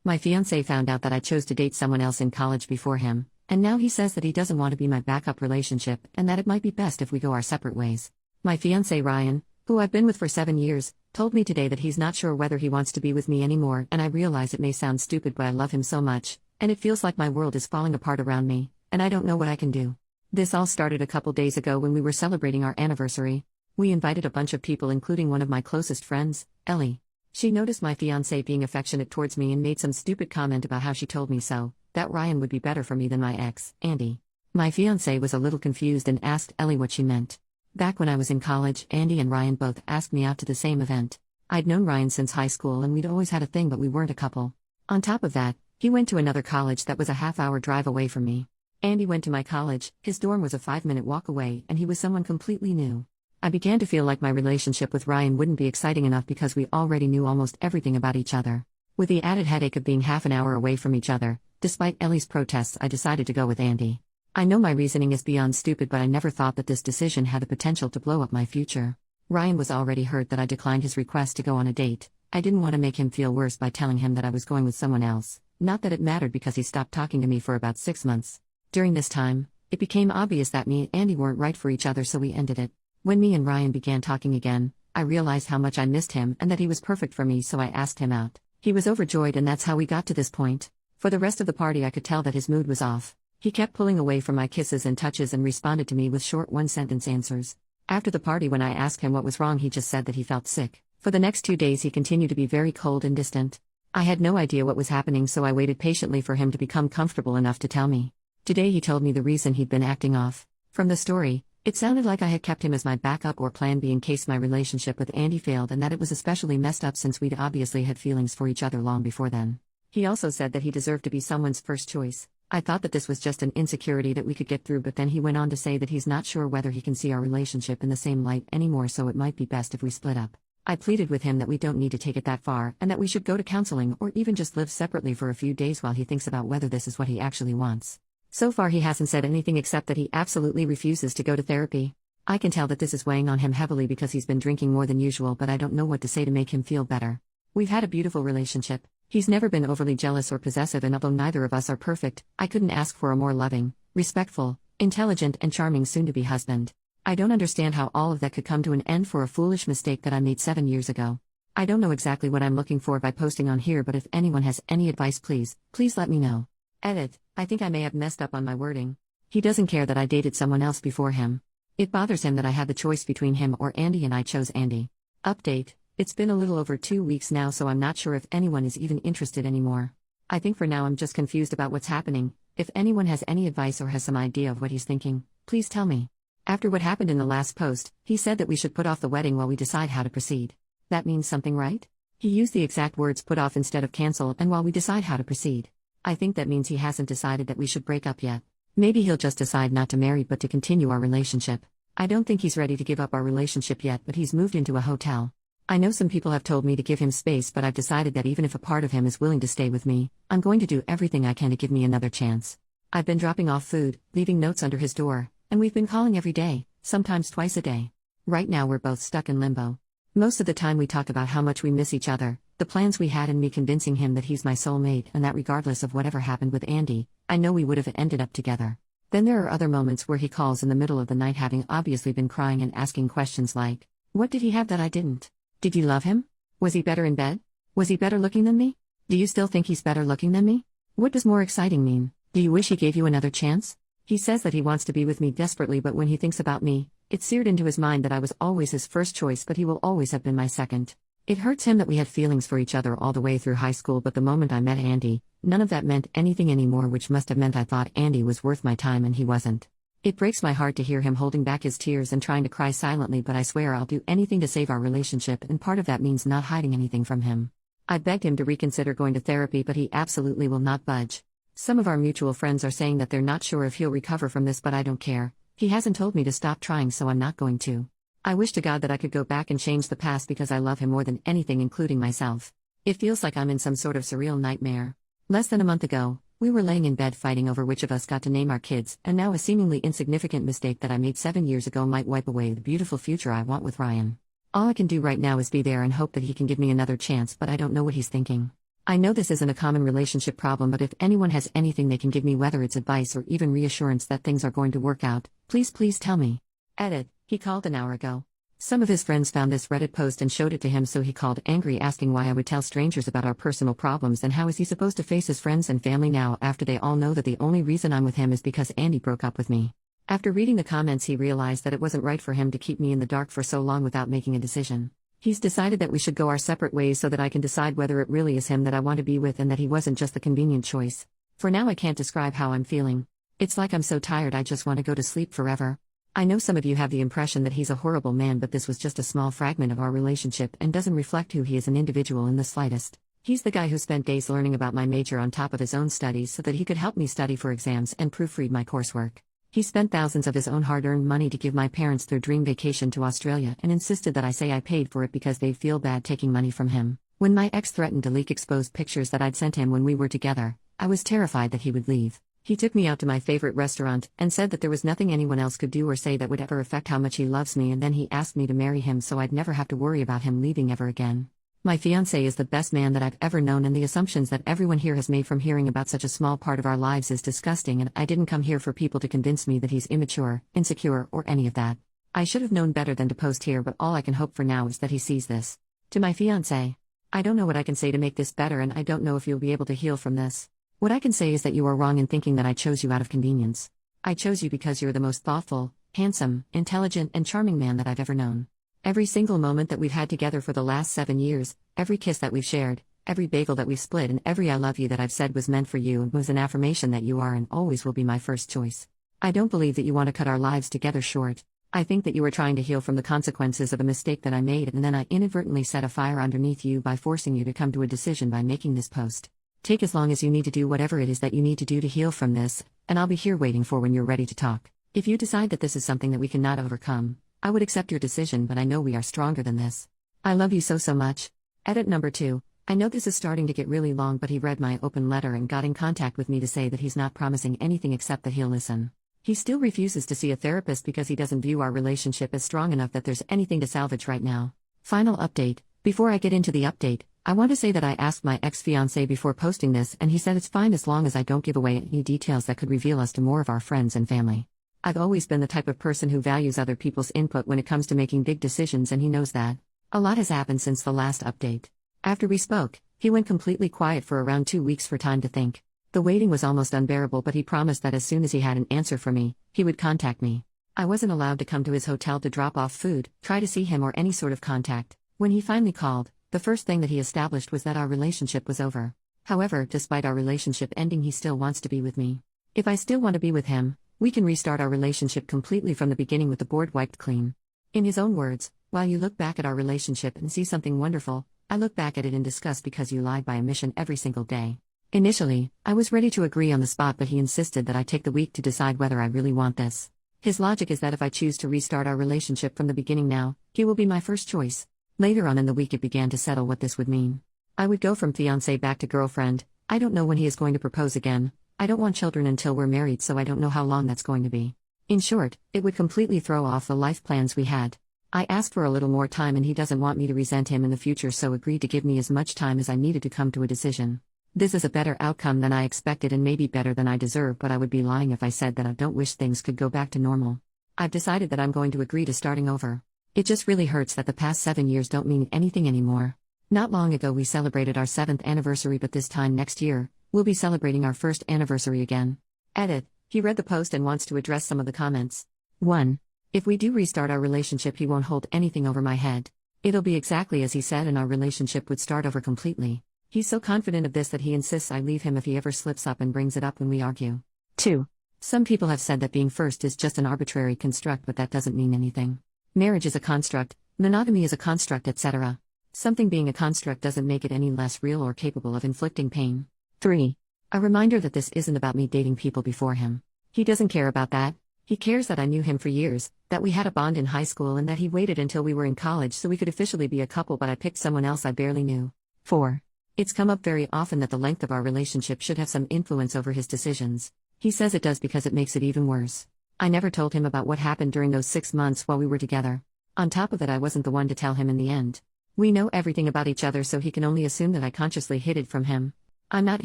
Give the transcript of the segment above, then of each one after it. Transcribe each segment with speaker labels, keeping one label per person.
Speaker 1: My fiance found out that I chose to date someone else in college before him, and now he says that he doesn't want to be my backup relationship and that it might be best if we go our separate ways. My fiance Ryan, who I've been with for 7 years, told me today that he's not sure whether he wants to be with me anymore, and I realize it may sound stupid, but I love him so much, and it feels like my world is falling apart around me, and I don't know what I can do. This all started a couple days ago when we were celebrating our anniversary. We invited a bunch of people, including one of my closest friends, Ellie. She noticed my fiancé being affectionate towards me and made some stupid comment about how she told me so, that Ryan would be better for me than my ex, Andy. My fiancé was a little confused and asked Ellie what she meant. Back when I was in college, Andy and Ryan both asked me out to the same event. I'd known Ryan since high school and we'd always had a thing, but we weren't a couple. On top of that, he went to another college that was a half-hour drive away from me. Andy went to my college, his dorm was a 5-minute walk away, and he was someone completely new. I began to feel like my relationship with Ryan wouldn't be exciting enough because we already knew almost everything about each other. With the added headache of being half an hour away from each other, despite Ellie's protests, I decided to go with Andy. I know my reasoning is beyond stupid, but I never thought that this decision had the potential to blow up my future. Ryan was already hurt that I declined his request to go on a date. I didn't want to make him feel worse by telling him that I was going with someone else, not that it mattered because he stopped talking to me for about 6 months. During this time, it became obvious that me and Andy weren't right for each other, so we ended it. When me and Ryan began talking again, I realized how much I missed him and that he was perfect for me, so I asked him out. He was overjoyed, and that's how we got to this point. For the rest of the party, I could tell that his mood was off. He kept pulling away from my kisses and touches and responded to me with short one-sentence answers. After the party, when I asked him what was wrong, he just said that he felt sick. For the next 2 days, he continued to be very cold and distant. I had no idea what was happening, so I waited patiently for him to become comfortable enough to tell me. Today he told me the reason he'd been acting off. From the story, it sounded like I had kept him as my backup or plan B in case my relationship with Andy failed, and that it was especially messed up since we'd obviously had feelings for each other long before then. He also said that he deserved to be someone's first choice. I thought that this was just an insecurity that we could get through, but then he went on to say that he's not sure whether he can see our relationship in the same light anymore, so it might be best if we split up. I pleaded with him that we don't need to take it that far, and that we should go to counseling or even just live separately for a few days while he thinks about whether this is what he actually wants. So far he hasn't said anything except that he absolutely refuses to go to therapy. I can tell that this is weighing on him heavily because he's been drinking more than usual, but I don't know what to say to make him feel better. We've had a beautiful relationship. He's never been overly jealous or possessive, and although neither of us are perfect, I couldn't ask for a more loving, respectful, intelligent, and charming soon-to-be husband. I don't understand how all of that could come to an end for a foolish mistake that I made 7 years ago. I don't know exactly what I'm looking for by posting on here, but if anyone has any advice, please let me know. Edit: I think I may have messed up on my wording. He doesn't care that I dated someone else before him. It bothers him that I had the choice between him or Andy, and I chose Andy. Update: it's been a little over 2 weeks now, so I'm not sure if anyone is even interested anymore. I think for now I'm just confused about what's happening. If anyone has any advice or has some idea of what he's thinking, please tell me. After what happened in the last post, he said that we should put off the wedding while we decide how to proceed. That means something, right? He used the exact words put off instead of cancel and while we decide how to proceed. I think that means he hasn't decided that we should break up yet. Maybe he'll just decide not to marry but to continue our relationship. I don't think he's ready to give up our relationship yet, but he's moved into a hotel. I know some people have told me to give him space, but I've decided that even if a part of him is willing to stay with me, I'm going to do everything I can to give me another chance. I've been dropping off food, leaving notes under his door, and we've been calling every day, sometimes twice a day. Right now we're both stuck in limbo. Most of the time we talk about how much we miss each other, the plans we had, and me convincing him that he's my soulmate and that regardless of whatever happened with Andy, I know we would have ended up together. Then there are other moments where he calls in the middle of the night, having obviously been crying and asking questions like, what did he have that I didn't? Did you love him? Was he better in bed? Was he better looking than me? Do you still think he's better looking than me? What does more exciting mean? Do you wish he gave you another chance? He says that he wants to be with me desperately, but when he thinks about me, it's seared into his mind that I was always his first choice, but he will always have been my second. It hurts him that we had feelings for each other all the way through high school, but the moment I met Andy, none of that meant anything anymore, which must have meant I thought Andy was worth my time and he wasn't. It breaks my heart to hear him holding back his tears and trying to cry silently, but I swear I'll do anything to save our relationship, and part of that means not hiding anything from him. I begged him to reconsider going to therapy, but he absolutely will not budge. Some of our mutual friends are saying that they're not sure if he'll recover from this, but I don't care. He hasn't told me to stop trying, so I'm not going to. I wish to God that I could go back and change the past because I love him more than anything, including myself. It feels like I'm in some sort of surreal nightmare. Less than a month ago, we were laying in bed fighting over which of us got to name our kids, and now a seemingly insignificant mistake that I made 7 years ago might wipe away the beautiful future I want with Ryan. All I can do right now is be there and hope that he can give me another chance, but I don't know what he's thinking. I know this isn't a common relationship problem, but if anyone has anything they can give me, whether it's advice or even reassurance that things are going to work out, please tell me. Edit. He called an hour ago. Some of his friends found this Reddit post and showed it to him, so he called angry, asking why I would tell strangers about our personal problems and how is he supposed to face his friends and family now after they all know that the only reason I'm with him is because Andy broke up with me. After reading the comments, he realized that it wasn't right for him to keep me in the dark for so long without making a decision. He's decided that we should go our separate ways so that I can decide whether it really is him that I want to be with and that he wasn't just the convenient choice. For now, I can't describe how I'm feeling. It's like I'm so tired I just want to go to sleep forever. I know some of you have the impression that he's a horrible man, but this was just a small fragment of our relationship and doesn't reflect who he is an individual in the slightest. He's the guy who spent days learning about my major on top of his own studies so that he could help me study for exams and proofread my coursework. He spent thousands of his own hard-earned money to give my parents their dream vacation to Australia and insisted that I say I paid for it because they'd feel bad taking money from him. When my ex threatened to leak exposed pictures that I'd sent him when we were together, I was terrified that he would leave. He took me out to my favorite restaurant and said that there was nothing anyone else could do or say that would ever affect how much he loves me, and then he asked me to marry him so I'd never have to worry about him leaving ever again. My fiance is the best man that I've ever known, and the assumptions that everyone here has made from hearing about such a small part of our lives is disgusting, and I didn't come here for people to convince me that he's immature, insecure, or any of that. I should have known better than to post here, but all I can hope for now is that he sees this. To my fiance, I don't know what I can say to make this better, and I don't know if you'll be able to heal from this. What I can say is that you are wrong in thinking that I chose you out of convenience. I chose you because you're the most thoughtful, handsome, intelligent, and charming man that I've ever known. Every single moment that we've had together for the last 7 years, every kiss that we've shared, every bagel that we've split, and every I love you that I've said was meant for you and was an affirmation that you are and always will be my first choice. I don't believe that you want to cut our lives together short. I think that you are trying to heal from the consequences of a mistake that I made, and then I inadvertently set a fire underneath you by forcing you to come to a decision by making this post. Take as long as you need to do whatever it is that you need to do to heal from this, and I'll be here waiting for when you're ready to talk. If you decide that this is something that we cannot overcome, I would accept your decision, but I know we are stronger than this. I love you so much. Edit number 2. I know this is starting to get really long, but he read my open letter and got in contact with me to say that he's not promising anything except that he'll listen. He still refuses to see a therapist because he doesn't view our relationship as strong enough that there's anything to salvage right now. Final update. Before I get into the update, I want to say that I asked my ex-fiancé before posting this, and he said it's fine as long as I don't give away any details that could reveal us to more of our friends and family. I've always been the type of person who values other people's input when it comes to making big decisions, and he knows that. A lot has happened since the last update. After we spoke, he went completely quiet for around 2 weeks for time to think. The waiting was almost unbearable, but he promised that as soon as he had an answer for me, he would contact me. I wasn't allowed to come to his hotel to drop off food, try to see him, or any sort of contact. When he finally called, the first thing that he established was that our relationship was over. However, despite our relationship ending, he still wants to be with me. If I still want to be with him, we can restart our relationship completely from the beginning with the board wiped clean. In his own words, while you look back at our relationship and see something wonderful, I look back at it in disgust because you lied by omission every single day. Initially, I was ready to agree on the spot, but he insisted that I take the week to decide whether I really want this. His logic is that if I choose to restart our relationship from the beginning now, he will be my first choice. Later on in the week it began to settle what this would mean. I would go from fiancé back to girlfriend. I don't know when he is going to propose again. I don't want children until we're married, so I don't know how long that's going to be. In short, it would completely throw off the life plans we had. I asked for a little more time, and he doesn't want me to resent him in the future, so agreed to give me as much time as I needed to come to a decision. This is a better outcome than I expected and maybe better than I deserve, but I would be lying if I said that I don't wish things could go back to normal. I've decided that I'm going to agree to starting over. It just really hurts that the past 7 years don't mean anything anymore. Not long ago we celebrated our 7th anniversary, but this time next year, we'll be celebrating our 1st anniversary again. Edit. He read the post and wants to address some of the comments. 1. If we do restart our relationship, he won't hold anything over my head. It'll be exactly as he said, and our relationship would start over completely. He's so confident of this that he insists I leave him if he ever slips up and brings it up when we argue. 2. Some people have said that being first is just an arbitrary construct, but that doesn't mean anything. Marriage is a construct, monogamy is a construct, etc. Something being a construct doesn't make it any less real or capable of inflicting pain. 3. A reminder that this isn't about me dating people before him. He doesn't care about that. He cares that I knew him for years, that we had a bond in high school, and that he waited until we were in college so we could officially be a couple, but I picked someone else I barely knew. 4. It's come up very often that the length of our relationship should have some influence over his decisions. He says it does because it makes it even worse. I never told him about what happened during those 6 months while we were together. On top of it, I wasn't the one to tell him in the end. We know everything about each other, so he can only assume that I consciously hid it from him. I'm not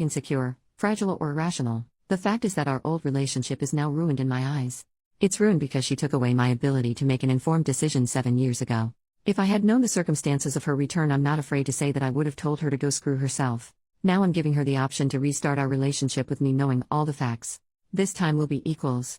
Speaker 1: insecure, fragile, or irrational. The fact is that our old relationship is now ruined in my eyes. It's ruined because she took away my ability to make an informed decision 7 years ago. If I had known the circumstances of her return, I'm not afraid to say that I would have told her to go screw herself. Now I'm giving her the option to restart our relationship with me, knowing all the facts. This time will be equals.